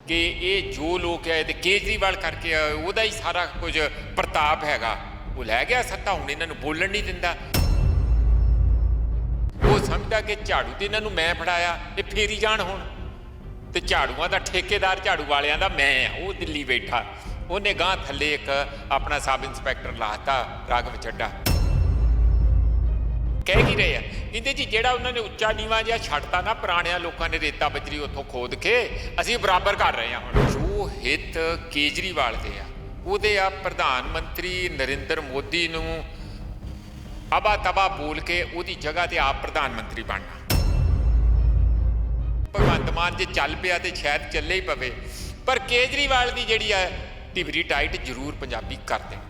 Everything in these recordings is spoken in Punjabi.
कि ये जो लोग है ते केजरीवाल करके ਉਹਦਾ ही सारा कुछ प्रताप हैगा वो लै गया सत्ता हुण इन्हां नूं बोलण नहीं दिंदा वो समझदा कि झाड़ू ते इन्हां नूं मैं फड़ाया ये फेरी जाण हुण ते झाड़ूआं दा ठेकेदार झाड़ू वालियां दा मैं आ वो दिल्ली बैठा ਉਹਨੇ ਗਾਂ थल्ले एक अपना सब इंस्पैक्टर लाता राघव ਚੱਡਾ कह की रहे हैं कहते जी ਜਿਹੜਾ ਉਹਨਾਂ ਨੇ ਉੱਚਾ ਨੀਵਾਂ ਜਿਹਾ ਛੱਡਤਾ ਨਾ ਪੁਰਾਣਿਆਂ ਲੋਕਾਂ ਨੇ ਰੇਤਾ ਬਜਰੀ ਉੱਥੋਂ ਖੋਦ ਕੇ ਅਸੀਂ ਬਰਾਬਰ ਕਰ ਰਹੇ ਹਾਂ ਹੁਣ ਜੋ ਹਿੱਤ ਕੇਜਰੀਵਾਲ ਦੇ ਆ ਉਹਦੇ ਆ ਪ੍ਰਧਾਨ ਮੰਤਰੀ ਨਰਿੰਦਰ ਮੋਦੀ ਨੂੰ ਅਬਾ ਤਬਾ ਬੋਲ ਕੇ ਉਹਦੀ ਜਗ੍ਹਾ ਤੇ ਆਪ ਪ੍ਰਧਾਨ ਮੰਤਰੀ ਬਣਨਾ ਭਗਵੰਤ ਮਾਨ ਜੇ ਚੱਲ ਪਿਆ ਤੇ ਸ਼ਾਇਦ ਚੱਲੇ ਹੀ ਪਵੇ ਪਰ ਕੇਜਰੀਵਾਲ ਦੀ ਜਿਹੜੀ ਆ ਢਿਬਰੀ ਟਾਈਟ ਜ਼ਰੂਰ ਪੰਜਾਬੀ ਕਰ ਦੇਣਗੇ।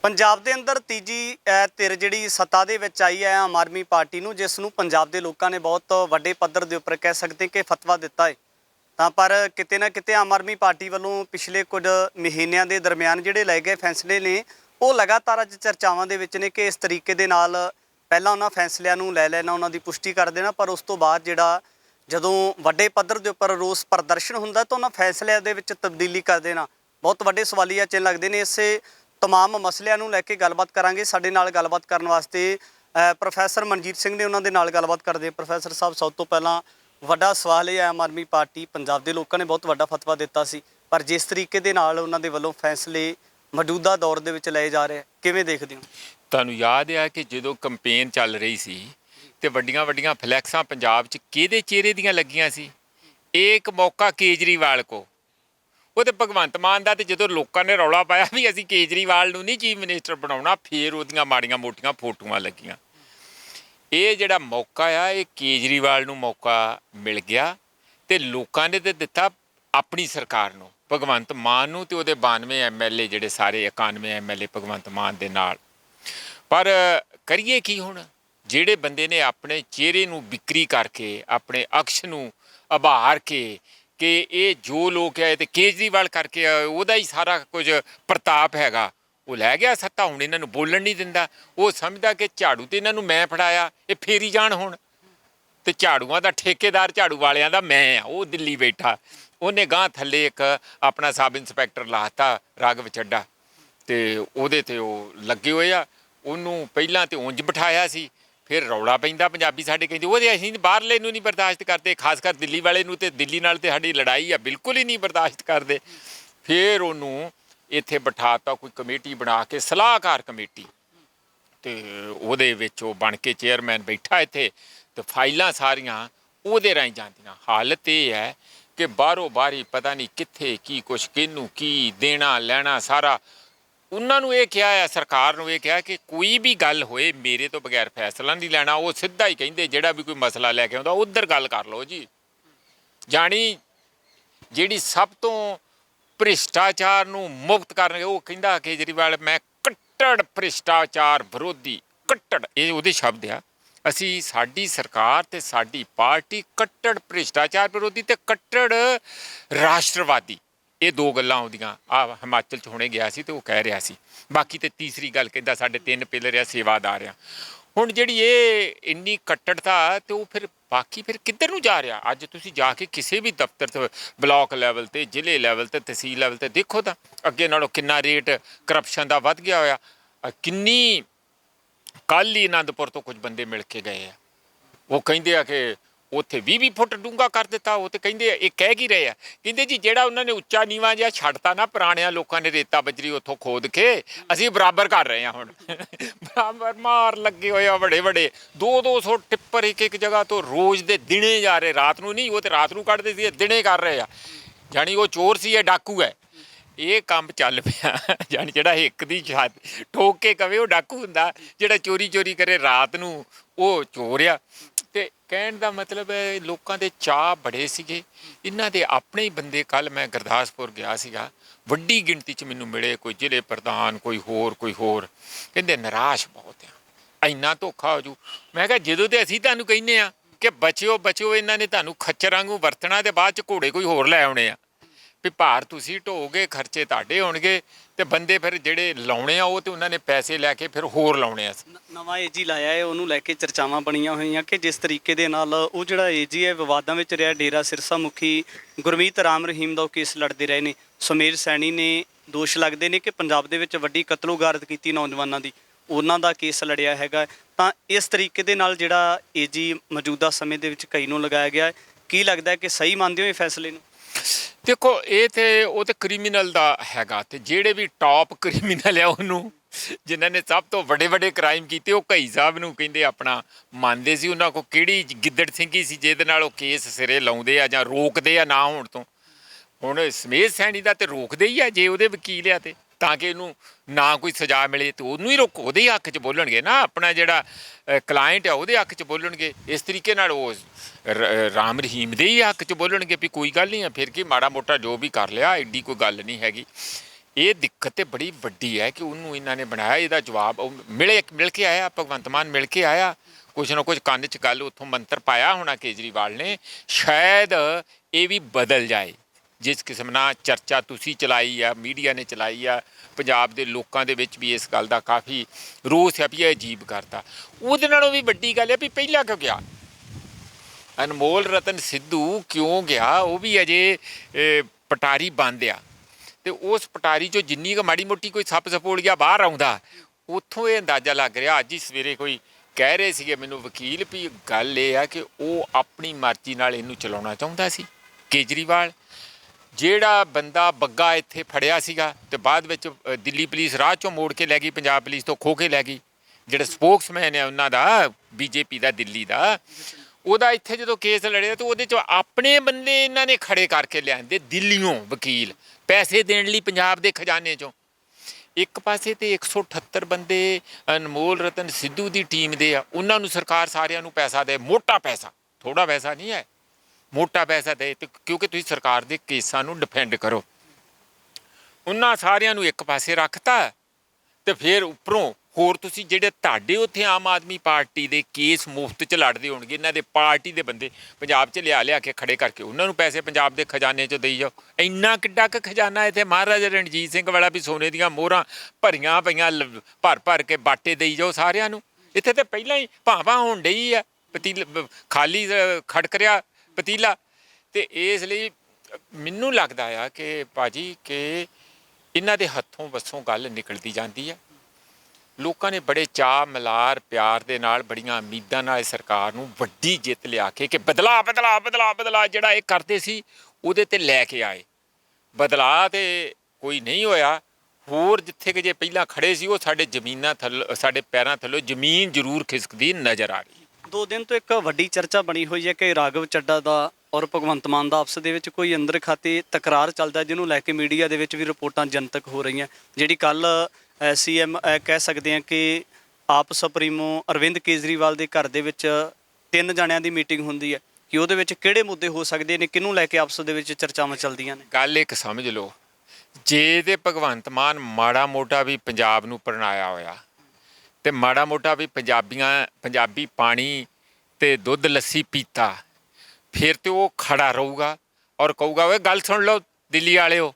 ਪੰਜਾਬ ਦੇ ਅੰਦਰ ਤੀਜੀ ਧਿਰ ਜਿਹੜੀ ਸੱਤਾ ਦੇ ਵਿੱਚ ਆਈ ਹੈ ਆਮ ਆਦਮੀ ਪਾਰਟੀ ਨੂੰ ਜਿਸ ਨੂੰ ਪੰਜਾਬ ਦੇ ਲੋਕਾਂ ਨੇ ਬਹੁਤ ਵੱਡੇ ਪੱਧਰ ਦੇ ਉੱਪਰ ਕਹਿ ਸਕਦੇ ਕਿ ਫਤਵਾ ਦਿੱਤਾ ਹੈ ਤਾਂ ਪਰ ਕਿਤੇ ਨਾ ਕਿਤੇ ਆਮ ਆਦਮੀ ਪਾਰਟੀ ਵੱਲੋਂ ਪਿਛਲੇ ਕੁਝ ਮਹੀਨਿਆਂ ਦੇ ਦਰਮਿਆਨ ਜਿਹੜੇ ਲਏ ਗਏ ਫੈਸਲੇ ਨੇ ਉਹ ਲਗਾਤਾਰ ਅੱਜ ਚਰਚਾਵਾਂ ਦੇ ਵਿੱਚ ਨੇ ਕਿ ਇਸ ਤਰੀਕੇ ਦੇ ਨਾਲ ਪਹਿਲਾਂ ਉਹਨਾਂ ਫੈਸਲਿਆਂ ਨੂੰ ਲੈ ਲੈਣਾ ਉਹਨਾਂ ਦੀ ਪੁਸ਼ਟੀ ਕਰ ਦੇਣਾ ਪਰ ਉਸ ਤੋਂ ਬਾਅਦ ਜਿਹੜਾ ਜਦੋਂ ਵੱਡੇ ਪੱਧਰ ਦੇ ਉੱਪਰ ਰੋਸ ਪ੍ਰਦਰਸ਼ਨ ਹੁੰਦਾ ਤਾਂ ਉਹਨਾਂ ਫੈਸਲਿਆਂ ਦੇ ਵਿੱਚ ਤਬਦੀਲੀ ਕਰ ਦੇਣਾ ਬਹੁਤ ਵੱਡੇ ਸਵਾਲੀਆ ਚਿੰਨ੍ਹ ਲੱਗਦੇ ਨੇ। ਇਸੇ तमाम मसलियां नूं लैके गलबात करांगे। साडे नाल गलबात करन वास्ते प्रोफैसर मनजीत सिंह ने उन्हां दे नाल गलबात करदे। प्रोफैसर साहब सब तो पहलां वड्डा सवाल ये आम आदमी पार्टी पंजाब दे लोकां ने बहुत वड्डा फतवा दिता सी पर जिस तरीके दे नाल उन्हां दे वल्लों फैसले मौजूदा दौर दे विच लए जा रहे किवें देखदे हो? तुहानूं याद है कि जदों कंपेन चल रही सी ते वड्डियां वड्डियां फ्लैक्सां पंजाब च किहदे चेहरे दीयां लगियां सी? एक मौका केजरीवाल को वो तो भगवंत मान का तो जो लोगों ने रौला पाया भी असी केजरीवाल नहीं चीफ मिनिस्टर बनाना फिर वो माड़ियां मोटियां फोटोआं लगियां। ये जिहड़ा मौका आ ये केजरीवाल नूं मौका मिल गया तो लोगों ने तो दिता अपनी सरकार नूं भगवंत मान नूं ते उहदे 92 MLA जिहड़े सारे 91 MLA भगवंत मान दे नाल पर करिए की हुण जिहड़े बंदे ने अपने चेहरे नूं बिक्री करके अपने अक्ष नूं उभार के कि ये जो लोग है तो केजरीवाल करके ਉਹਦਾ ही सारा कुछ प्रताप हैगा वो लै गया सत्ता हुण इन्हां नूं बोलण नहीं दिंदा वो समझदा कि झाड़ू ते इन्हां नूं मैं फड़ाया ये फेरी जाण हुण ते झाड़ूआं दा ठेकेदार झाड़ू वालियां दा मैं आ वो दिल्ली बैठा ਉਹਨੇ ਗਾਂ थल्ले एक अपना सब इंस्पैक्टर लाता राघव ਚੱਡਾ ते ਉਹਦੇ ਤੇ ਉਹ ਲੱਗੇ ਹੋਏ ਆ ਉਹਨੂੰ ਪਹਿਲਾਂ ਤੇ ਉਂਝ ਬਿਠਾਇਆ ਸੀ फिर रौला पैंदा पंजाबी साडे कहंदे वो असीं बाहरले नूं नहीं बर्दाश्त करते खास कर दिल्ली वाले नूं ते दिल्ली नाल ते साडी लड़ाई आ बिल्कुल ही नहीं बर्दाश्त करते। फिर उहनूं इत्थे बिठाता कोई कमेटी बना के सलाहकार कमेटी ते ਉਹਦੇ ਵਿੱਚ ਉਹ बन के चेयरमैन बैठा इत्थे ते फाइलां सारियां ਉਹਦੇ राहीं ਜਾਂਦੀਆਂ। हालत ये है कि बाहरों बाहरी पता नहीं कित्थे की कुछ किहनूं की देना लैना सारा उन्होंने ये कहा है सरकार ने यह कहा कि कोई भी गल होए मेरे तो बगैर फैसला नहीं लेना वो सीधा ही कहिंदे जिहड़ा भी कोई मसला लैके आउंदा उधर गल कर लो जी। जानी जिहड़ी सब तो भ्रिष्टाचार नूं मुक्त करन वो कहिंदा केजरीवाल मैं कट्टड़ भ्रिष्टाचार विरोधी कट्टड़ ये उहदे शब्द आ असी साडी सरकार ते साडी पार्टी कट्टड़ भ्रिष्टाचार विरोधी ते कट्टड़ राष्ट्रवादी ये दो गल्लां आउंदियां आ हिमाचल च हुणे गया सी ते वो कह रहा सी। बाकी तो तीसरी गल कहंदा साडे 3 पिलर आ सेवादार आ हुण जिहड़ी ये इन्नी कट्टड़ता ते वो फिर बाकी फिर किधर नूं जा रहा? अज तुसीं जाके किसी भी दफ्तर ते ब्लॉक लैवल ते जिले लैवल ते तहसील लैवल ते देखो तां अगे नालों किन्ना रेट करप्शन दा वध गया होया। किन्नी कल ही आनंदपुर तो कुछ बंदे मिल के गए वो कहिंदे आ कि ਉੱਥੇ 20 ਫੁੱਟ ਡੂੰਘਾ ਕਰ ਦਿੱਤਾ। ਉਹ ਤੇ ਕਹਿੰਦੇ ਇਹ ਕਹਿ ਕੀ ਰਹੇ ਆ ਕਹਿੰਦੇ ਜੀ ਜਿਹੜਾ ਉਹਨਾਂ ਨੇ ਉੱਚਾ ਨੀਵਾਂ ਜਿਹਾ ਛੱਡਤਾ ਨਾ ਪੁਰਾਣਿਆਂ ਲੋਕਾਂ ਨੇ ਰੇਤਾ ਬਜਰੀ ਉੱਥੋਂ ਖੋਦ ਕੇ ਅਸੀਂ ਬਰਾਬਰ ਕਰ ਰਹੇ ਹਾਂ ਹੁਣ ਬਰਾਬਰ ਮਾਰ ਲੱਗੇ ਹੋਏ ਆ ਵੱਡੇ ਵੱਡੇ 200 ਟਿੱਪਰ ਇੱਕ ਜਗ੍ਹਾ ਤੋਂ ਰੋਜ਼ ਦੇ ਦਿਨੇ ਜਾ ਰਹੇ ਰਾਤ ਨੂੰ ਨਹੀਂ ਉਹ ਤੇ ਰਾਤ ਨੂੰ ਕੱਢਦੇ ਸੀ ਦਿਨੇ ਕਰ ਰਹੇ ਆ ਜਾਣੀ ਉਹ ਚੋਰ ਸੀ ਇਹ ਡਾਕੂ ਹੈ। ਇਹ ਕੰਮ ਚੱਲ ਪਿਆ ਜਾਣੀ ਜਿਹੜਾ ਇੱਕ ਦੀ ਛੱਤ ਠੋਕ ਕੇ ਕਵੇ ਉਹ ਡਾਕੂ ਹੁੰਦਾ ਜਿਹੜਾ ਚੋਰੀ ਚੋਰੀ ਕਰੇ ਰਾਤ ਨੂੰ ਉਹ ਚੋਰ ਆ। ਤੇ ਕਹਿਣ ਦਾ ਮਤਲਬ ਹੈ ਲੋਕਾਂ ਦੇ ਚਾਅ ਬੜੇ ਸੀਗੇ ਇਹਨਾਂ ਦੇ ਆਪਣੇ ਹੀ ਬੰਦੇ। ਕੱਲ੍ਹ ਮੈਂ ਗੁਰਦਾਸਪੁਰ ਗਿਆ ਸੀਗਾ ਵੱਡੀ ਗਿਣਤੀ 'ਚ ਮੈਨੂੰ ਮਿਲੇ ਕੋਈ ਜ਼ਿਲ੍ਹੇ ਪ੍ਰਧਾਨ ਕੋਈ ਹੋਰ ਕਹਿੰਦੇ ਨਿਰਾਸ਼ ਬਹੁਤ ਆ ਇੰਨਾ ਧੋਖਾ ਹੋ ਜੂ। ਮੈਂ ਕਿਹਾ ਜਦੋਂ ਤੇ ਅਸੀਂ ਤੁਹਾਨੂੰ ਕਹਿੰਦੇ ਆ ਕਿ ਬਚਿਓ ਇਹਨਾਂ ਨੇ ਤੁਹਾਨੂੰ ਖੱਚਰ ਵਾਂਗੂ ਵਰਤਣਾ ਤੇ ਬਾਅਦ 'ਚ ਘੋੜੇ ਕੋਈ ਹੋਰ ਲੈ ਆਉਣੇ ਆ ਵੀ ਭਾਰ ਤੁਸੀਂ ਢੋਗੇ, ਖਰਚੇ ਤੁਹਾਡੇ ਹੋਣਗੇ, ਤੇ ਬੰਦੇ ਫਿਰ ਜਿਹੜੇ ਲਾਉਣੇ ਆ ਉਹ ਤੇ ਉਹਨਾਂ ਨੇ ਪੈਸੇ ਲੈ ਕੇ ਫਿਰ ਹੋਰ ਲਾਉਣੇ ਆ। ਨਵਾਂ ਏਜੀ ਲਾਇਆ ਹੈ, ਉਹਨੂੰ ਲੈ ਕੇ ਚਰਚਾਵਾਂ ਬਣੀਆਂ ਹੋਈਆਂ ਕਿ ਜਿਸ ਤਰੀਕੇ ਦੇ ਨਾਲ ਉਹ ਜਿਹੜਾ ਏਜੀ ਹੈ ਵਿਵਾਦਾਂ ਵਿੱਚ ਰਿਹਾ। ਡੇਰਾ ਸਿਰਸਾ ਮੁਖੀ ਗੁਰਮੀਤ ਰਾਮ ਰਹੀਮ ਦਾ ਉਹ ਕੇਸ ਲੜਦੇ ਰਹੇ ਨੇ। ਸੁਮੇਰ ਸੈਣੀ ਨੇ ਦੋਸ਼ ਲੱਗਦੇ ਨੇ ਕਿ ਪੰਜਾਬ ਦੇ ਵਿੱਚ ਵੱਡੀ ਕਤਲੋਗਾਰਤ ਕੀਤੀ ਨੌਜਵਾਨਾਂ ਦੀ, ਉਹਨਾਂ ਦਾ ਕੇਸ ਲੜਿਆ ਹੈਗਾ। ਤਾਂ ਇਸ ਤਰੀਕੇ ਦੇ ਨਾਲ ਜਿਹੜਾ ਏਜੀ ਮੌਜੂਦਾ ਸਮੇਂ ਦੇ ਵਿੱਚ ਕਈ ਨੂੰ ਲਗਾਇਆ ਗਿਆ ਹੈ, ਕੀ ਲੱਗਦਾ ਹੈ ਕਿ ਸਹੀ ਮੰਨਦੇ ਹੋ ਇਹ ਫੈਸਲੇ ਨੂੰ? ਦੇਖੋ, ਇਹ ਤੇ ਉਹ ਤੇ ਕ੍ਰਿਮੀਨਲ ਦਾ ਹੈਗਾ, ਤੇ ਜਿਹੜੇ ਵੀ ਟੌਪ ਕ੍ਰਿਮੀਨਲ ਆ ਉਹਨੂੰ, ਜਿਨ੍ਹਾਂ ਨੇ ਸਭ ਤੋਂ ਵੱਡੇ ਵੱਡੇ ਕ੍ਰਾਈਮ ਕੀਤੇ, ਉਹ ਘਈ ਸਾਹਿਬ ਨੂੰ ਕਹਿੰਦੇ ਆਪਣਾ ਮੰਨਦੇ ਸੀ। ਉਹਨਾਂ ਕੋਲ ਕਿਹੜੀ ਗਿੱਦੜ ਸਿੰਘੀ ਸੀ ਜਿਹਦੇ ਨਾਲ ਉਹ ਕੇਸ ਸਿਰੇ ਲਾਉਂਦੇ ਆ ਜਾਂ ਰੋਕਦੇ ਆ ਨਾ ਹੋਣ ਤੋਂ। ਹੁਣ ਸਮੇਰ ਸੈਣੀ ਦਾ ਤੇ ਰੋਕਦੇ ਹੀ ਆ, ਜੇ ਉਹਦੇ ਵਕੀਲ ਆ ਤੇ ਤਾਂ ਕਿ ਇਹਨੂੰ ਨਾ ਕੋਈ ਸਜ਼ਾ ਮਿਲੇ ਤੇ ਉਹਨੂੰ ਹੀ ਰੋਕੋ, ਉਹਦੇ ਹੱਕ 'ਚ ਬੋਲਣਗੇ ਨਾ, ਆਪਣਾ ਜਿਹੜਾ ਕਲਾਇੰਟ ਆ ਉਹਦੇ ਹੱਕ 'ਚ ਬੋਲਣਗੇ। ਇਸ ਤਰੀਕੇ ਨਾਲ ਉਹ ਰਾਮ ਰਹੀਮ ਦੇ ਹੀ ਹੱਕ 'ਚ ਬੋਲਣਗੇ ਵੀ ਕੋਈ ਗੱਲ ਨਹੀਂ ਆ, ਫਿਰ ਕੀ ਮਾੜਾ ਮੋਟਾ ਜੋ ਵੀ ਕਰ ਲਿਆ, ਐਡੀ ਕੋਈ ਗੱਲ ਨਹੀਂ ਹੈਗੀ। ਇਹ ਦਿੱਕਤ ਤੇ ਬੜੀ ਵੱਡੀ ਹੈ ਕਿ ਉਹਨੂੰ ਇਹਨਾਂ ਨੇ ਬਣਾਇਆ। ਇਹਦਾ ਜਵਾਬ ਉਹ ਮਿਲ ਕੇ ਆਇਆ, ਭਗਵੰਤ ਮਾਨ ਮਿਲ ਕੇ ਆਇਆ, ਕੁਛ ਨਾ ਕੁਛ ਕੰਨ 'ਚ ਗੱਲ ਉੱਥੋਂ ਮੰਤਰ ਪਾਇਆ ਹੋਣਾ ਕੇਜਰੀਵਾਲ ਨੇ। ਸ਼ਾਇਦ ਇਹ ਵੀ ਬਦਲ ਜਾਏ। ਜਿਸ ਕਿਸਮ ਨਾਲ ਚਰਚਾ ਤੁਸੀਂ ਚਲਾਈ ਆ, ਮੀਡੀਆ ਨੇ ਚਲਾਈ ਆ, ਪੰਜਾਬ ਦੇ ਲੋਕਾਂ ਦੇ ਵਿੱਚ ਵੀ ਇਸ ਗੱਲ ਦਾ ਕਾਫੀ ਰੋਸ ਹੈ ਵੀ ਇਹ ਅਜੀਬ ਕਰਤਾ। ਉਹਦੇ ਨਾਲੋਂ ਵੀ ਵੱਡੀ ਗੱਲ ਹੈ ਵੀ ਪਹਿਲਾਂ ਕਿਉਂ ਗਿਆ ਅਨਮੋਲ ਰਤਨ ਸਿੱਧੂ, ਕਿਉਂ ਗਿਆ? ਉਹ ਵੀ ਅਜੇ ਪਟਾਰੀ ਬੰਦ ਆ, ਤੇ ਉਸ ਪਟਾਰੀ 'ਚੋਂ ਜਿੰਨੀ ਕੁ ਮਾੜੀ ਮੋਟੀ ਕੋਈ ਸੱਪ ਸਪੋਲੀਆ ਬਾਹਰ ਆਉਂਦਾ, ਉੱਥੋਂ ਇਹ ਅੰਦਾਜ਼ਾ ਲੱਗ ਰਿਹਾ। ਅੱਜ ਹੀ ਸਵੇਰੇ ਕੋਈ ਕਹਿ ਰਹੇ ਸੀਗੇ ਮੈਨੂੰ ਵਕੀਲ ਵੀ ਗੱਲ ਇਹ ਆ ਕਿ ਉਹ ਆਪਣੀ ਮਰਜ਼ੀ ਨਾਲ ਇਹਨੂੰ ਚਲਾਉਣਾ ਚਾਹੁੰਦਾ ਸੀ ਕੇਜਰੀਵਾਲ। ਜਿਹੜਾ ਬੰਦਾ ਬੱਗਾ ਇੱਥੇ ਫੜਿਆ ਸੀਗਾ ਤੇ ਬਾਅਦ ਵਿੱਚ ਦਿੱਲੀ ਪੁਲਿਸ ਰਾਹ 'ਚੋਂ ਮੋੜ ਕੇ ਲੈ ਗਈ, ਪੰਜਾਬ ਪੁਲਿਸ ਤੋਂ ਖੋਹ ਕੇ ਲੈ ਗਈ, ਜਿਹੜਾ ਸਪੋਕਸਮੈਨ ਹੈ ਉਹਨਾਂ ਦਾ ਬੀਜੇਪੀ ਦਾ ਦਿੱਲੀ ਦਾ, ਉਹਦਾ ਇੱਥੇ ਜਦੋਂ ਕੇਸ ਲੜਿਆ ਤਾਂ ਉਹਦੇ 'ਚ ਆਪਣੇ ਬੰਦੇ ਇਹਨਾਂ ਨੇ ਖੜੇ ਕਰਕੇ ਲਿਆਂਦੇ ਦਿੱਲੀੋਂ ਵਕੀਲ, ਪੈਸੇ ਦੇਣ ਲਈ ਪੰਜਾਬ ਦੇ ਖਜ਼ਾਨੇ 'ਚੋਂ। ਇੱਕ ਪਾਸੇ ਤੇ 178 ਬੰਦੇ ਅਨਮੋਲ ਰਤਨ ਸਿੱਧੂ ਦੀ ਟੀਮ ਦੇ ਆ, ਉਹਨਾਂ ਨੂੰ ਸਰਕਾਰ ਸਾਰਿਆਂ ਨੂੰ ਪੈਸਾ ਦੇ, ਮੋਟਾ ਪੈਸਾ, ਥੋੜਾ ਪੈਸਾ ਨਹੀਂ ਹੈ, ਮੋਟਾ ਪੈਸਾ ਦੇ, ਤੇ ਕਿਉਂਕਿ ਤੁਸੀਂ ਸਰਕਾਰ ਦੇ ਕੇਸਾਂ ਨੂੰ ਡਿਫੈਂਡ ਕਰੋ। ਉਹਨਾਂ ਸਾਰਿਆਂ ਨੂੰ ਇੱਕ ਪਾਸੇ ਰੱਖਤਾ, ਤੇ ਫਿਰ ਉੱਪਰੋਂ ਹੋਰ ਤੁਸੀਂ ਜਿਹੜੇ ਤੁਹਾਡੇ ਉੱਥੇ ਆਮ ਆਦਮੀ ਪਾਰਟੀ ਦੇ ਕੇਸ ਮੁਫਤ 'ਚ ਲੜਦੇ ਹੋਣਗੇ, ਇਹਨਾਂ ਦੇ ਪਾਰਟੀ ਦੇ ਬੰਦੇ ਪੰਜਾਬ 'ਚ ਲਿਆ ਕੇ ਖੜੇ ਕਰਕੇ ਉਹਨਾਂ ਨੂੰ ਪੈਸੇ ਪੰਜਾਬ ਦੇ ਖਜ਼ਾਨੇ 'ਚ ਦੇਈ ਜਾਓ। ਇੰਨਾ ਕਿੱਡਾ ਕੁ ਖਜ਼ਾਨਾ ਇੱਥੇ ਮਹਾਰਾਜਾ ਰਣਜੀਤ ਸਿੰਘ ਵਾਲਾ ਵੀ ਸੋਨੇ ਦੀਆਂ ਮੋਹਰਾਂ ਭਰੀਆਂ ਪਈਆਂ, ਭਰ ਕੇ ਬਾਟੇ ਦੇਈ ਜਾਓ ਸਾਰਿਆਂ ਨੂੰ। ਇੱਥੇ ਤਾਂ ਪਹਿਲਾਂ ਹੀ ਭਾਵਾਂ ਹੋਣ ਡਈ ਆ, ਪਤੀਲਾ ਖਾਲੀ ਖੜਕ ਰਿਹਾ ਪਤੀਲਾ। ਤੇ ਇਸ ਲਈ ਮੈਨੂੰ ਲੱਗਦਾ ਆ ਕਿ ਭਾਜੀ ਕਿ ਇਹਨਾਂ ਦੇ ਹੱਥੋਂ ਵੱਸੋਂ ਗੱਲ ਨਿਕਲਦੀ ਜਾਂਦੀ ਆ। ਲੋਕਾਂ ਨੇ ਬੜੇ ਚਾਅ ਮਲਾਰ ਪਿਆਰ ਦੇ ਨਾਲ, ਬੜੀਆਂ ਉਮੀਦਾਂ ਨਾਲ ਸਰਕਾਰ ਨੂੰ ਵੱਡੀ ਜਿੱਤ ਲਿਆ ਕੇ ਕਿ ਬਦਲਾ ਬਦਲਾ ਬਦਲਾ ਬਦਲਾ ਜਿਹੜਾ ਇਹ ਕਰਦੇ ਸੀ ਉਹਦੇ ਤੇ ਲੈ ਕੇ ਆਏ। ਬਦਲਾ ਤੇ ਕੋਈ ਨਹੀਂ ਹੋਇਆ। ਹੋਰ ਜਿੱਥੇ ਕਿ ਜੇ ਪਹਿਲਾਂ ਖੜੇ ਸੀ ਉਹ ਸਾਡੇ ਜ਼ਮੀਨਾਂ ਥੱਲੇ, ਸਾਡੇ ਪੈਰਾਂ ਥੱਲੇ ਜ਼ਮੀਨ ਜ਼ਰੂਰ ਖਿਸਕਦੀ ਨਜ਼ਰ ਆ ਰਹੀ। 2 ਦਿਨ ਤੋਂ ਇੱਕ ਵੱਡੀ ਚਰਚਾ ਬਣੀ ਹੋਈ ਹੈ ਕਿ ਰਾਘਵ ਚੱਡਾ ਦਾ ਔਰ ਭਗਵੰਤ ਮਾਨ ਦਾ ਆਪਸ ਦੇ ਵਿੱਚ ਕੋਈ ਅੰਦਰ ਖਾਤੇ ਤਕਰਾਰ ਚੱਲਦਾ, ਜਿਹਨੂੰ ਲੈ ਕੇ ਮੀਡੀਆ ਦੇ ਵਿੱਚ ਵੀ ਰਿਪੋਰਟਾਂ ਜਨਤਕ ਹੋ ਰਹੀਆਂ। ਜਿਹੜੀ ਕੱਲ CM ਕਹਿ ਸਕਦੇ ਹਾਂ ਕਿ ਆਪ ਸੁਪਰੀਮੋ ਅਰਵਿੰਦ ਕੇਜਰੀਵਾਲ ਦੇ ਘਰ ਦੇ ਵਿੱਚ 3 ਜਣਿਆਂ ਦੀ ਮੀਟਿੰਗ ਹੁੰਦੀ ਹੈ, ਕਿ ਉਹਦੇ ਵਿੱਚ ਕਿਹੜੇ ਮੁੱਦੇ ਹੋ ਸਕਦੇ ਨੇ, ਕਿਹਨੂੰ ਲੈ ਕੇ ਆਪਸ ਦੇ ਵਿੱਚ ਚਰਚਾਵਾਂ ਚੱਲਦੀਆਂ ਨੇ? ਗੱਲ ਇੱਕ ਸਮਝ ਲਓ, ਜੇ ਤੇ ਭਗਵੰਤ ਮਾਨ ਮਾੜਾ ਮੋਟਾ ਵੀ ਪੰਜਾਬ ਨੂੰ ਪਰਣਾਇਆ ਹੋਇਆ ਤੇ ਮਾੜਾ ਮੋਟਾ ਵੀ ਪੰਜਾਬੀ ਪਾਣੀ ਤੇ ਦੁੱਧ ਲੱਸੀ ਪੀਤਾ, ਫਿਰ ਤੇ ਉਹ ਖੜਾ ਰਹੂਗਾ ਔਰ ਕਹੂਗਾ ਓਏ ਗੱਲ ਸੁਣ ਲਓ ਦਿੱਲੀ ਵਾਲਿਓ,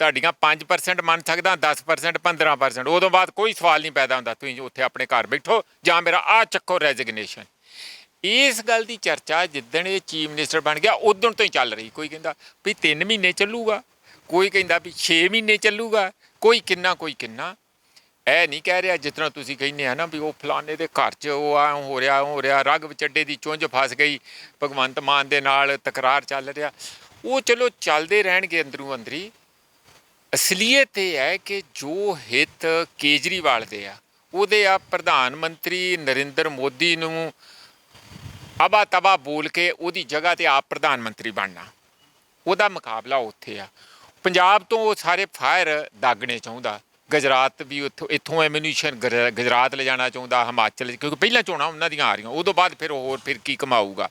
ਤੁਹਾਡੀਆਂ 5% ਮੰਨ ਸਕਦਾ, 10%, 15%, ਉਦੋਂ ਬਾਅਦ ਕੋਈ ਸਵਾਲ ਨਹੀਂ ਪੈਦਾ ਹੁੰਦਾ, ਤੁਸੀਂ ਉੱਥੇ ਆਪਣੇ ਘਰ ਬੈਠੋ ਜਾਂ ਮੇਰਾ ਆਹ ਚੱਕੋ ਰੈਜ਼ਿਗਨੇਸ਼ਨ। ਇਸ ਗੱਲ ਦੀ ਚਰਚਾ ਜਿੱਦਣ ਇਹ ਚੀਫ ਮਿਨਿਸਟਰ ਬਣ ਗਿਆ ਉਦੋਂ ਤੋਂ ਹੀ ਚੱਲ ਰਹੀ। ਕੋਈ ਕਹਿੰਦਾ ਵੀ 3 ਮਹੀਨੇ ਚੱਲੂਗਾ, ਕੋਈ ਕਹਿੰਦਾ ਵੀ 6 ਮਹੀਨੇ ਚੱਲੂਗਾ, ਕੋਈ ਕਿੰਨਾ ਕੋਈ ਕਿੰਨਾ। ਇਹ ਨਹੀਂ ਕਹਿ ਰਿਹਾ ਜਿਸ ਤਰ੍ਹਾਂ ਤੁਸੀਂ ਕਹਿੰਦੇ ਆ ਨਾ ਵੀ ਉਹ ਫਲਾਣੇ ਦੇ ਘਰ 'ਚ ਉਹ ਆ ਹੋ ਰਿਹਾ, ਰਾਘਵ ਚੱਡੇ ਦੀ ਚੁੰਝ ਫਸ ਗਈ, ਭਗਵੰਤ ਮਾਨ ਦੇ ਨਾਲ ਤਕਰਾਰ ਚੱਲ ਰਿਹਾ। ਉਹ ਚਲੋ ਚੱਲਦੇ ਰਹਿਣਗੇ ਅੰਦਰੋਂ ਅੰਦਰੀ। ਅਸਲੀਅਤ ਇਹ ਹੈ ਕਿ ਜੋ ਹਿੱਤ ਕੇਜਰੀਵਾਲ ਦੇ ਆ, ਉਹਦੇ ਆ ਪ੍ਰਧਾਨ ਮੰਤਰੀ ਨਰਿੰਦਰ ਮੋਦੀ ਨੂੰ ਅਬਾ ਤਬਾ ਬੋਲ ਕੇ ਉਹਦੀ ਜਗ੍ਹਾ 'ਤੇ ਆਪ ਪ੍ਰਧਾਨ ਮੰਤਰੀ ਬਣਨਾ, ਉਹਦਾ ਮੁਕਾਬਲਾ ਉੱਥੇ ਆ। ਪੰਜਾਬ ਤੋਂ ਉਹ ਸਾਰੇ ਫਾਇਰ ਦਾਗਣੇ ਚਾਹੁੰਦਾ, ਗੁਜਰਾਤ ਵੀ ਇੱਥੋਂ ਐਮਿਨੀਸ਼ਨ ਗੁਜਰਾਤ ਲਿਜਾਣਾ ਚਾਹੁੰਦਾ, ਹਿਮਾਚਲ, ਕਿਉਂਕਿ ਪਹਿਲਾਂ ਚੋਣਾਂ ਉਹਨਾਂ ਦੀਆਂ ਆ ਰਹੀਆਂ, ਉਦੋਂ ਬਾਅਦ ਫਿਰ ਕੀ ਕਮਾਊਗਾ।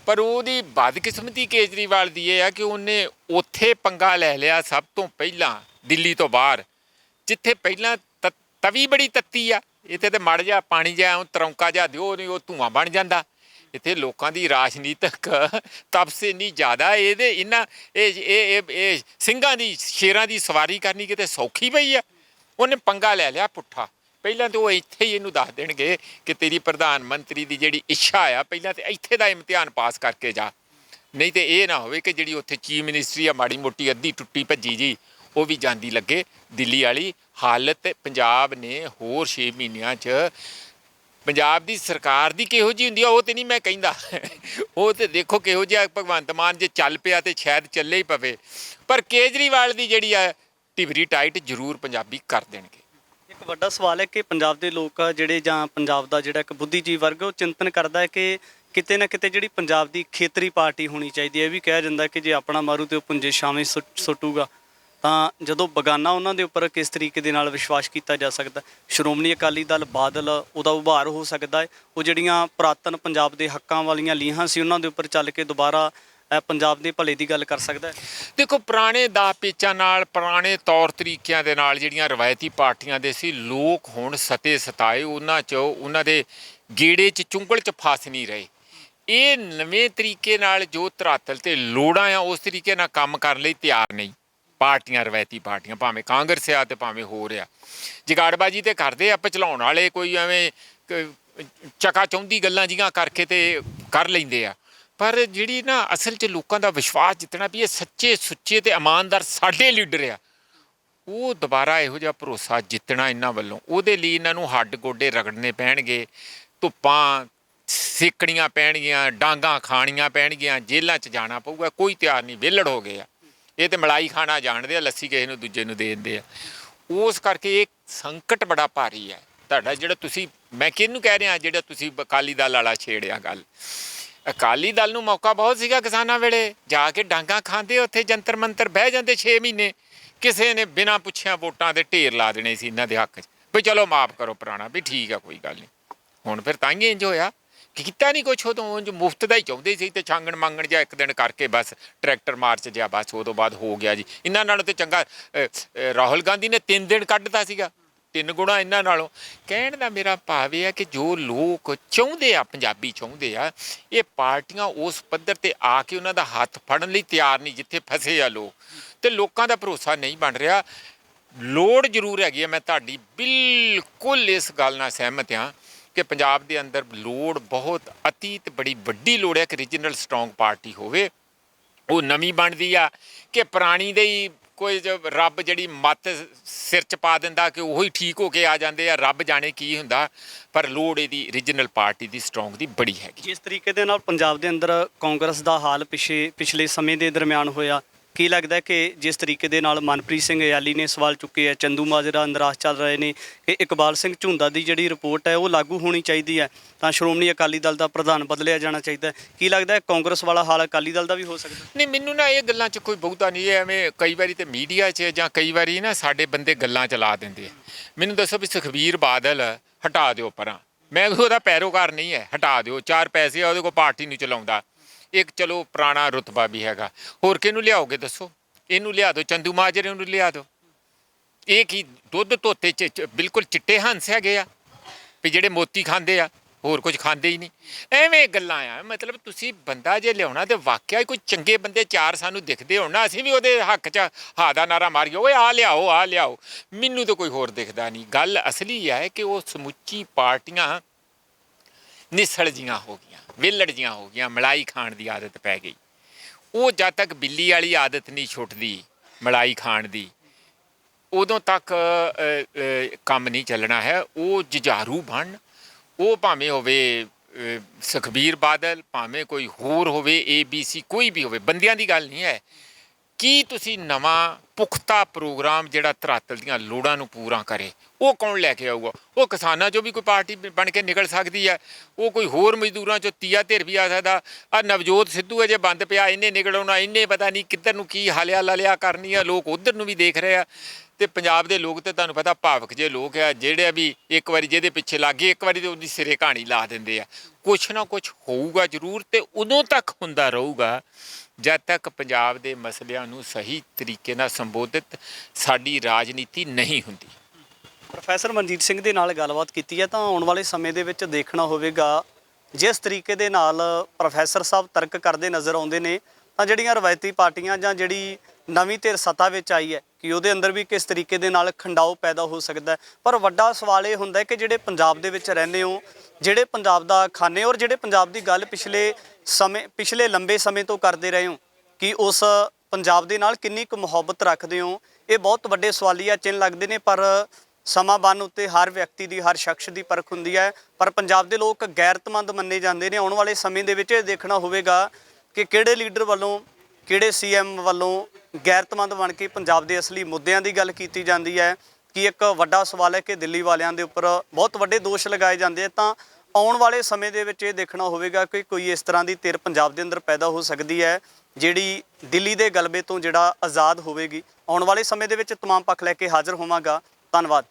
ਪਰ ਉਹਦੀ ਬਦਕਿਸਮਤੀ ਕੇਜਰੀਵਾਲ ਦੀ ਇਹ ਆ ਕਿ ਉਹਨੇ ਉੱਥੇ ਪੰਗਾ ਲੈ ਲਿਆ ਸਭ ਤੋਂ ਪਹਿਲਾਂ ਦਿੱਲੀ ਤੋਂ ਬਾਹਰ, ਜਿੱਥੇ ਪਹਿਲਾਂ ਤਵੀ ਬੜੀ ਤੱਤੀ ਆ। ਇੱਥੇ ਤਾਂ ਮੜ ਜਾ ਪਾਣੀ ਜਿਹਾ ਤਰੌਂਕਾ ਜਿਹਾ ਦਿਓ ਨਹੀਂ ਉਹ ਧੂੰਆਂ ਬਣ ਜਾਂਦਾ। ਇੱਥੇ ਲੋਕਾਂ ਦੀ ਰਾਜਨੀਤਿਕ ਤਪਸ ਇੰਨੀ ਜ਼ਿਆਦਾ ਇਹ ਸਿੰਘਾਂ ਦੀ ਸ਼ੇਰਾਂ ਦੀ ਸਵਾਰੀ ਕਰਨੀ ਕਿਤੇ ਸੌਖੀ ਪਈ ਆ। ਉਹਨੇ ਪੰਗਾ ਲੈ ਲਿਆ ਪੁੱਠਾ। ਪਹਿਲਾਂ ਤਾਂ ਉਹ ਇੱਥੇ ਹੀ ਇਹਨੂੰ ਦੱਸ ਦੇਣਗੇ ਕਿ ਤੇਰੀ ਪ੍ਰਧਾਨ ਮੰਤਰੀ ਦੀ ਜਿਹੜੀ ਇੱਛਾ ਆ ਪਹਿਲਾਂ ਤਾਂ ਇੱਥੇ ਦਾ ਇਮਤਿਹਾਨ ਪਾਸ ਕਰਕੇ ਜਾ, ਨਹੀਂ ਤੇ ਇਹ ਨਾ ਹੋਵੇ ਕਿ ਜਿਹੜੀ ਉੱਥੇ ਚੀਫ ਮਿਨਿਸਟਰੀ ਆ ਮਾੜੀ ਮੋਟੀ ਅੱਧੀ ਟੁੱਟੀ ਭੱਜੀ ਜੀ ਉਹ ਵੀ ਜਾਂਦੀ ਲੱਗੇ ਦਿੱਲੀ ਵਾਲੀ ਹਾਲਤ। ਪੰਜਾਬ ਨੇ ਹੋਰ 6 ਮਹੀਨਿਆਂ 'ਚ ਪੰਜਾਬ ਦੀ ਸਰਕਾਰ ਦੀ ਕਿਹੋ ਜਿਹੀ ਹੁੰਦੀ ਆ ਉਹ ਤੇ ਨਹੀਂ ਮੈਂ ਕਹਿੰਦਾ, ਉਹ ਤੇ ਦੇਖੋ ਕਿਹੋ ਜਿਹਾ ਭਗਵੰਤ ਮਾਨ ਜੇ ਚੱਲ ਪਿਆ ਤੇ ਸ਼ਾਇਦ ਚੱਲੇ ਹੀ ਪਵੇ, ਪਰ ਕੇਜਰੀਵਾਲ ਦੀ ਜਿਹੜੀ ਆ ਟਿਵਰੀ ਟਾਈਟ ਜ਼ਰੂਰ ਪੰਜਾਬੀ ਕਰ ਦੇਣਗੇ। ਇੱਕ ਵੱਡਾ ਸਵਾਲ ਹੈ ਕਿ ਪੰਜਾਬ ਦੇ ਲੋਕ ਜਿਹੜੇ ਜਾਂ ਪੰਜਾਬ ਦਾ ਜਿਹੜਾ ਇੱਕ ਬੁੱਧੀਜੀਵ ਵਰਗ ਉਹ ਚਿੰਤਨ ਕਰਦਾ ਹੈ ਕਿ ਕਿਤੇ ਨਾ ਕਿਤੇ ਜਿਹੜੀ ਪੰਜਾਬ ਦੀ ਖੇਤਰੀ ਪਾਰਟੀ ਹੋਣੀ ਚਾਹੀਦੀ ਹੈ। ਇਹ ਵੀ ਕਿਹਾ ਜਾਂਦਾ ਕਿ ਜੇ ਆਪਣਾ ਮਾਰੂ ਤੇ ਉਹ ਪੁੰਜੇ ਛਾਵੇਂ ਸੁੱਟੂਗਾ, ਤਾਂ ਜਦੋਂ ਬਗਾਨਾ ਉਹਨਾਂ ਦੇ ਉੱਪਰ ਕਿਸ ਤਰੀਕੇ ਦੇ ਨਾਲ ਵਿਸ਼ਵਾਸ ਕੀਤਾ ਜਾ ਸਕਦਾ। ਸ਼੍ਰੋਮਣੀ ਅਕਾਲੀ ਦਲ ਬਾਦਲ ਉਹਦਾ ਉਭਾਰ ਹੋ ਸਕਦਾ ਹੈ, ਉਹ ਜਿਹੜੀਆਂ ਪੁਰਾਤਨ ਪੰਜਾਬ ਦੇ ਹੱਕਾਂ ਵਾਲੀਆਂ ਲੀਹਾਂ ਸੀ ਉਹਨਾਂ ਦੇ ਉੱਪਰ ਚੱਲ ਕੇ ਦੁਬਾਰਾ ਪੰਜਾਬ ਦੇ ਭਲੇ ਦੀ ਗੱਲ ਕਰ ਸਕਦਾ ਹੈ। ਦੇਖੋ ਪੁਰਾਣੇ ਦਾ ਪੇਚਾਂ ਨਾਲ ਪੁਰਾਣੇ ਤੌਰ ਤਰੀਕਿਆਂ ਦੇ ਨਾਲ ਜਿਹੜੀਆਂ ਰਵਾਇਤੀ ਪਾਰਟੀਆਂ ਦੇ ਸੀ ਲੋਕ ਹੁਣ ਸਤਾਏ ਉਹਨਾਂ 'ਚ ਉਹਨਾਂ ਦੇ ਗੇੜੇ 'ਚ ਚੁੰਗਲ 'ਚ ਫਸ ਨਹੀਂ ਰਹੇ। ਇਹ ਨਵੇਂ ਤਰੀਕੇ ਨਾਲ ਜੋ ਧਰਾਤਲ ਤੇ ਲੋੜਾਂ ਆ ਉਸ ਤਰੀਕੇ ਨਾਲ ਕੰਮ ਕਰਨ ਲਈ ਤਿਆਰ ਨਹੀਂ ਪਾਰਟੀਆਂ, ਰਵਾਇਤੀ ਪਾਰਟੀਆਂ, ਭਾਵੇਂ ਕਾਂਗਰਸ ਆ ਤੇ ਭਾਵੇਂ ਹੋਰ ਆ। ਜਗਾੜਬਾਜੀ ਤੇ ਕਰਦੇ ਆ ਭਚਲਾਉਣ ਵਾਲੇ, ਕੋਈ ਐਵੇਂ ਚਕਾ ਚੌਂਦੀ ਗੱਲਾਂ ਜੀਆਂ ਕਰਕੇ ਤੇ ਕਰ ਲੈਂਦੇ ਆ, ਪਰ ਜਿਹੜੀ ਨਾ ਅਸਲ 'ਚ ਲੋਕਾਂ ਦਾ ਵਿਸ਼ਵਾਸ ਜਿੱਤਣਾ ਵੀ ਇਹ ਸੱਚੇ ਸੁੱਚੇ ਤੇ ਇਮਾਨਦਾਰ ਸਾਡੇ ਲੀਡਰ ਆ, ਉਹ ਦੁਬਾਰਾ ਇਹੋ ਜਿਹਾ ਭਰੋਸਾ ਜਿੱਤਣਾ ਇਹਨਾਂ ਵੱਲੋਂ, ਉਹਦੇ ਲਈ ਇਹਨਾਂ ਨੂੰ ਹੱਡ ਗੋਡੇ ਰਗੜਨੇ ਪੈਣਗੇ, ਧੁੱਪਾਂ ਸੇਕਣੀਆਂ ਪੈਣਗੀਆਂ, ਡਾਂਗਾਂ ਖਾਣੀਆਂ ਪੈਣਗੀਆਂ, ਜੇਲ੍ਹਾਂ 'ਚ ਜਾਣਾ ਪਊਗਾ। ਕੋਈ ਤਿਆਰ ਨਹੀਂ, ਵਿਹਲੜ ਹੋ ਗਏ ਆ ਇਹ ਤੇ ਮਲਾਈ ਖਾਣਾ ਜਾਣਦੇ ਆ, ਲੱਸੀ ਕਿਸੇ ਨੂੰ ਦੂਜੇ ਨੂੰ ਦੇ ਦਿੰਦੇ ਆ। ਉਸ ਕਰਕੇ ਇਹ ਸੰਕਟ ਬੜਾ ਭਾਰੀ ਹੈ ਤੁਹਾਡਾ ਜਿਹੜਾ ਤੁਸੀਂ, ਮੈਂ ਕਿਹਨੂੰ ਕਹਿ ਰਿਹਾ, ਜਿਹੜਾ ਤੁਸੀਂ ਅਕਾਲੀ ਦਲ ਵਾਲਾ ਛੇੜਿਆ ਗੱਲ। ਅਕਾਲੀ ਦਲ ਨੂੰ ਮੌਕਾ ਬਹੁਤ ਸੀਗਾ ਕਿਸਾਨਾਂ ਵੇਲੇ, ਜਾ ਕੇ ਡਾਂਗਾਂ ਖਾਂਦੇ ਉੱਥੇ ਜੰਤਰ ਮੰਤਰ ਬਹਿ ਜਾਂਦੇ 6 ਮਹੀਨੇ। ਕਿਸੇ ਨੇ ਬਿਨਾਂ ਪੁੱਛਿਆ ਵੋਟਾਂ ਦੇ ਢੇਰ ਲਾ ਦੇਣੇ ਸੀ ਇਹਨਾਂ ਦੇ ਹੱਕ 'ਚ ਵੀ ਚਲੋ ਮਾਫ ਕਰੋ ਪੁਰਾਣਾ, ਵੀ ਠੀਕ ਆ ਕੋਈ ਗੱਲ ਨਹੀਂ। ਹੁਣ ਫਿਰ ਤਾਂ ਹੀ ਇੰਜ ਹੋਇਆ ਕਿ ਕੀਤਾ ਨਹੀਂ ਕੁਛ, ਉਦੋਂ ਉਂਝ ਮੁਫਤ ਦਾ ਹੀ ਚਾਹੁੰਦੇ ਸੀ ਤੇ ਛਾਂਗਣ ਮੰਗਣ ਜਾਂ ਇੱਕ ਦਿਨ ਕਰਕੇ ਬਸ ਟਰੈਕਟਰ ਮਾਰਚ ਜਿਹਾ ਬਸ ਉਹ ਤੋਂ ਬਾਅਦ ਹੋ ਗਿਆ ਜੀ। ਇਹਨਾਂ ਨਾਲੋਂ ਤੇ ਚੰਗਾ ਰਾਹੁਲ ਗਾਂਧੀ ਨੇ 3 ਦਿਨ ਕੱਢਤਾ ਸੀਗਾ, 3 ਗੁਣਾ ਇਹਨਾਂ ਨਾਲੋਂ। ਕਹਿਣ ਦਾ ਮੇਰਾ ਭਾਵ ਇਹ ਹੈ ਕਿ ਜੋ ਲੋਕ ਚਾਹੁੰਦੇ ਆ, ਪੰਜਾਬੀ ਚਾਹੁੰਦੇ ਆ, ਇਹ ਪਾਰਟੀਆਂ ਉਸ ਪੱਧਰ ਤੇ ਆ ਕੇ ਉਹਨਾਂ ਦਾ ਹੱਥ ਫੜਨ ਲਈ ਤਿਆਰ ਨਹੀਂ ਜਿੱਥੇ ਫਸੇ ਆ ਲੋਕ, ਤੇ ਲੋਕਾਂ ਦਾ ਭਰੋਸਾ ਨਹੀਂ ਬਣ ਰਿਹਾ। ਲੋੜ ਜ਼ਰੂਰ ਹੈਗੀ ਹੈ, ਮੈਂ ਤੁਹਾਡੀ ਬਿਲਕੁਲ ਇਸ ਗੱਲ ਨਾਲ ਸਹਿਮਤ ਹਾਂ ਕਿ ਪੰਜਾਬ ਦੇ ਅੰਦਰ ਲੋੜ ਬਹੁਤ ਅਤੀਤ ਬੜੀ ਵੱਡੀ ਲੋੜ ਹੈ ਕਿ ਰੀਜਨਲ ਸਟਰੋਂਗ ਪਾਰਟੀ ਹੋਵੇ। ਉਹ ਨਵੀਂ ਬਣਦੀ ਆ ਕਿ ਪੁਰਾਣੀ ਦੇ ਹੀ ਕੋਈ ਰੱਬ ਜਿਹੜੀ ਮੱਤ ਸਿਰ 'ਚ ਪਾ ਦਿੰਦਾ ਕਿ ਉਹੀ ਠੀਕ ਹੋ ਕੇ ਆ ਜਾਂਦੇ ਆ, ਰੱਬ ਜਾਣੇ ਕੀ ਹੁੰਦਾ, ਪਰ ਲੋੜ ਇਹਦੀ ਰੀਜਨਲ ਪਾਰਟੀ ਦੀ ਸਟਰੋਂਗ ਦੀ ਬੜੀ ਹੈਗੀ। ਜਿਸ ਤਰੀਕੇ ਦੇ ਨਾਲ ਪੰਜਾਬ ਦੇ ਅੰਦਰ ਕਾਂਗਰਸ ਦਾ ਹਾਲ ਪਿਛਲੇ ਸਮੇਂ ਦੇ ਦਰਮਿਆਨ ਹੋਇਆ, ਕੀ ਲੱਗਦਾ ਕਿ ਜਿਸ ਤਰੀਕੇ ਦੇ ਨਾਲ ਮਨਪ੍ਰੀਤ ਸਿੰਘ ਯਾਲੀ ਨੇ ਸਵਾਲ ਚੁੱਕੇ ਆ, ਚੰਦੂ ਮਾਜਰਾ ਅੰਦਰਾਜ ਚੱਲ ਰਹੇ ਨੇ ਕਿ ਇਕਬਾਲ ਸਿੰਘ ਝੁੰਦਾ ਦੀ ਜਿਹੜੀ ਰਿਪੋਰਟ ਹੈ ਉਹ ਲਾਗੂ ਹੋਣੀ ਚਾਹੀਦੀ ਹੈ, ਤਾਂ ਸ਼੍ਰੋਮਣੀ ਅਕਾਲੀ ਦਲ ਦਾ ਪ੍ਰਧਾਨ ਬਦਲਿਆ ਜਾਣਾ ਚਾਹੀਦਾ, ਕੀ ਲੱਗਦਾ ਹੈ ਕਾਂਗਰਸ ਵਾਲਾ ਹਾਲ ਅਕਾਲੀ ਦਲ ਦਾ ਵੀ ਹੋ ਸਕਦਾ? ਨਹੀਂ, ਮੈਨੂੰ ਨਾ ਇਹ ਗੱਲਾਂ 'ਚ ਕੋਈ ਬਹੁਤਾ ਨਹੀਂ, ਐਵੇਂ ਕਈ ਵਾਰੀ ਤੇ ਮੀਡੀਆ 'ਚ ਜਾਂ ਕਈ ਵਾਰੀ ਨਾ ਸਾਡੇ ਬੰਦੇ ਗੱਲਾਂ ਚਲਾ ਦਿੰਦੇ ਆ। ਮੈਨੂੰ ਦੱਸੋ ਵੀ ਸੁਖਬੀਰ ਬਾਦਲ ਹਟਾ ਦਿਓ ਪਰਾਂ, ਮੈਂ ਉਹਦਾ ਪੈਰੋਕਾਰ ਨਹੀਂ ਹੈ, ਹਟਾ ਦਿਓ, 4 ਪੈਸੇ ਆ ਉਹਦੇ ਕੋਲ, ਪਾਰਟੀ ਨੂੰ ਚਲਾਉਂਦਾ, ਇੱਕ ਚਲੋ ਪੁਰਾਣਾ ਰੁਤਬਾ ਵੀ ਹੈਗਾ, ਹੋਰ ਕਿਹਨੂੰ ਲਿਆਓਗੇ ਦੱਸੋ? ਇਹਨੂੰ ਲਿਆ ਦਿਓ, ਚੰਦੂ ਮਾਜਰੇ ਨੂੰ ਲਿਆ ਦਿਓ। ਇਹ ਕੀ ਦੁੱਧ ਧੋਤੇ ਬਿਲਕੁਲ ਚਿੱਟੇ ਹੰਸ ਹੈਗੇ ਆ ਵੀ ਜਿਹੜੇ ਮੋਤੀ ਖਾਂਦੇ ਆ, ਹੋਰ ਕੁਝ ਖਾਂਦੇ ਹੀ ਨਹੀਂ। ਐਵੇਂ ਗੱਲਾਂ ਆ, ਮਤਲਬ ਤੁਸੀਂ ਬੰਦਾ ਜੇ ਲਿਆਉਣਾ ਤੇ ਵਾਕਿਆ ਕੋਈ ਚੰਗੇ ਬੰਦੇ 4 ਸਾਨੂੰ ਦਿਖਦੇ ਹੋਣ ਨਾ, ਅਸੀਂ ਵੀ ਉਹਦੇ ਹੱਕ 'ਚ ਹਾ ਦਾ ਨਾਰਾ ਮਾਰੀਏ, ਓਏ ਆ ਲਿਆਓ ਆ ਲਿਆਓ। ਮੈਨੂੰ ਤਾਂ ਕੋਈ ਹੋਰ ਦਿਖਦਾ ਨਹੀਂ। ਗੱਲ ਅਸਲੀ ਹੈ ਕਿ ਉਹ ਸਮੁੱਚੀ ਪਾਰਟੀਆਂ ਨਿਸਲ ਜੀਆਂ ਹੋ ਗਈਆਂ, ਵਿਹਲੜ ਜੀਆਂ ਹੋ ਗਈਆਂ, ਮਲਾਈ ਖਾਣ ਦੀ ਆਦਤ ਪੈ ਗਈ। ਉਹ ਜਦ ਤੱਕ ਬਿੱਲੀ ਵਾਲੀ ਆਦਤ ਨਹੀਂ ਛੁੱਟਦੀ ਮਲਾਈ ਖਾਣ ਦੀ, ਉਦੋਂ ਤੱਕ ਕੰਮ ਨਹੀਂ ਚੱਲਣਾ ਹੈ। ਉਹ ਜੁਝਾਰੂ ਬਣ, ਉਹ ਭਾਵੇਂ ਹੋਵੇ ਸੁਖਬੀਰ ਬਾਦਲ, ਭਾਵੇਂ ਕੋਈ ਹੋਰ ਹੋਵੇ, ABC ਕੋਈ ਵੀ ਹੋਵੇ, ਬੰਦਿਆਂ ਦੀ ਗੱਲ ਨਹੀਂ ਹੈ। ਕੀ ਤੁਸੀਂ ਨਵਾਂ ਪੁਖਤਾ ਪ੍ਰੋਗਰਾਮ ਜਿਹੜਾ ਧਰਾਤਲ ਦੀਆਂ ਲੋੜਾਂ ਨੂੰ ਪੂਰਾ ਕਰੇ, ਉਹ ਕੌਣ ਲੈ ਕੇ ਆਊਗਾ? ਉਹ ਕਿਸਾਨਾਂ 'ਚੋਂ ਵੀ ਕੋਈ ਪਾਰਟੀ ਬਣ ਕੇ ਨਿਕਲ ਸਕਦੀ ਹੈ, ਉਹ ਕੋਈ ਹੋਰ ਮਜ਼ਦੂਰਾਂ 'ਚੋਂ ਤੀਆ ਧਿਰ ਵੀ ਆ ਸਕਦਾ। ਆਹ ਨਵਜੋਤ ਸਿੱਧੂ ਅਜੇ ਬੰਦ ਪਿਆ, ਇਹਨੇ ਨਿਕਲ ਆਉਣਾ, ਇਹਨੇ ਪਤਾ ਨਹੀਂ ਕਿੱਧਰ ਨੂੰ ਕੀ ਹਾਲਿਆ ਲਲਿਆ ਕਰਨੀ ਆ, ਲੋਕ ਉੱਧਰ ਨੂੰ ਵੀ ਦੇਖ ਰਹੇ ਆ। ਤੇ ਪੰਜਾਬ ਦੇ ਲੋਕ ਤੇ ਤੁਹਾਨੂੰ ਪਤਾ ਭਾਵਕ ਜਿਹੇ ਲੋਕ ਆ, ਜਿਹੜੇ ਵੀ ਇੱਕ ਵਾਰੀ ਜਿਹਦੇ ਪਿੱਛੇ ਲੱਗ ਗਏ ਇੱਕ ਵਾਰੀ ਤੇ ਉਹਦੀ ਸਿਰੇ ਕਹਾਣੀ ਲਾ ਦਿੰਦੇ ਆ। ਕੁਛ ਨਾ ਕੁਛ ਹੋਊਗਾ ਜ਼ਰੂਰ, ਤੇ ਉਦੋਂ ਤੱਕ ਹੁੰਦਾ ਰਹੂਗਾ ਜਦ ਤੱਕ ਪੰਜਾਬ ਦੇ ਮਸਲਿਆਂ ਨੂੰ ਸਹੀ ਤਰੀਕੇ ਨਾਲ ਸੰਬੋਧਿਤ ਸਾਡੀ ਰਾਜਨੀਤੀ ਨਹੀਂ ਹੁੰਦੀ। ਪ੍ਰੋਫੈਸਰ ਮਨਜੀਤ ਸਿੰਘ ਦੇ ਨਾਲ ਗੱਲਬਾਤ ਕੀਤੀ ਹੈ ਤਾਂ ਆਉਣ ਵਾਲੇ ਸਮੇਂ ਦੇ ਵਿੱਚ ਦੇਖਣਾ ਹੋਵੇਗਾ ਜਿਸ ਤਰੀਕੇ ਦੇ ਨਾਲ ਪ੍ਰੋਫੈਸਰ ਸਾਹਿਬ ਤਰਕ ਕਰਦੇ ਨਜ਼ਰ ਆਉਂਦੇ ਨੇ ਤਾਂ ਜਿਹੜੀਆਂ ਰਵਾਇਤੀ ਪਾਰਟੀਆਂ ਜਾਂ ਜਿਹੜੀ ਨਵੀਂ ਧਿਰ ਸੱਤਾ ਵਿੱਚ ਆਈ ਹੈ ਕਿ ਉਹਦੇ ਅੰਦਰ ਵੀ ਕਿਸ ਤਰੀਕੇ ਦੇ ਨਾਲ ਖੰਡਾਓ ਪੈਦਾ ਹੋ ਸਕਦਾ ਹੈ। ਪਰ ਵੱਡਾ ਸਵਾਲ ਇਹ ਹੁੰਦਾ ਹੈ ਕਿ ਜਿਹੜੇ ਪੰਜਾਬ ਦੇ ਵਿੱਚ ਰਹਿੰਦੇ ਹੋ, ਜਿਹੜੇ ਪੰਜਾਬ ਦਾ ਖਾਨੇ ਔਰ ਜਿਹੜੇ ਪੰਜਾਬ ਦੀ ਗੱਲ ਪਿਛਲੇ ਲੰਬੇ ਸਮੇਂ ਤੋਂ ਕਰਦੇ ਰਹੇ ਹੋ ਕਿ ਉਸ ਪੰਜਾਬ ਦੇ ਨਾਲ ਕਿੰਨੀ ਕੁ ਮੁਹੱਬਤ ਰੱਖਦੇ ਹੋ, ਇਹ ਬਹੁਤ ਵੱਡੇ ਸਵਾਲੀਆ ਚਿੰਨ੍ਹ ਲੱਗਦੇ ਨੇ। ਪਰ ਸਮਾਂ ਬੰਨ ਉੱਤੇ ਹਰ ਵਿਅਕਤੀ ਦੀ, ਹਰ ਸ਼ਖਸ ਦੀ ਪਰਖ ਹੁੰਦੀ ਹੈ। ਪਰ ਪੰਜਾਬ ਦੇ ਲੋਕ ਗੈਰਤਮੰਦ ਮੰਨੇ ਜਾਂਦੇ ਨੇ। ਆਉਣ ਵਾਲੇ ਸਮੇਂ ਦੇ ਵਿੱਚ ਇਹ ਦੇਖਣਾ ਹੋਵੇਗਾ ਕਿ ਕਿਹੜੇ ਲੀਡਰ ਵੱਲੋਂ, ਕਿਹੜੇ ਸੀਐਮ ਵੱਲੋਂ ਗੈਰਤਮੰਦ ਬਣ ਕੇ ਪੰਜਾਬ ਦੇ ਅਸਲੀ ਮੁੱਦਿਆਂ ਦੀ ਗੱਲ ਕੀਤੀ ਜਾਂਦੀ ਹੈ। ਕਿ ਇੱਕ ਵੱਡਾ ਸਵਾਲ ਹੈ ਕਿ ਦਿੱਲੀ ਵਾਲਿਆਂ ਦੇ ਉੱਪਰ ਬਹੁਤ ਵੱਡੇ ਦੋਸ਼ ਲਗਾਏ ਜਾਂਦੇ ਆ। ਤਾਂ ਆਉਣ ਵਾਲੇ ਸਮੇਂ ਦੇ ਵਿੱਚ ਇਹ ਦੇਖਣਾ ਹੋਵੇਗਾ ਕਿ ਕੋਈ ਇਸ ਤਰ੍ਹਾਂ ਦੀ ਧਿਰ ਪੰਜਾਬ ਦੇ ਅੰਦਰ ਪੈਦਾ ਹੋ ਸਕਦੀ ਹੈ ਜਿਹੜੀ ਦਿੱਲੀ ਦੇ ਗਲਬੇ ਤੋਂ ਜਿਹੜਾ ਆਜ਼ਾਦ ਹੋਵੇਗੀ। ਆਉਣ ਵਾਲੇ ਸਮੇਂ ਦੇ ਵਿੱਚ ਤਮਾਮ ਪੱਖ ਲੈ ਕੇ ਹਾਜ਼ਰ ਹੋਵਾਂਗਾ। ਧੰਨਵਾਦ।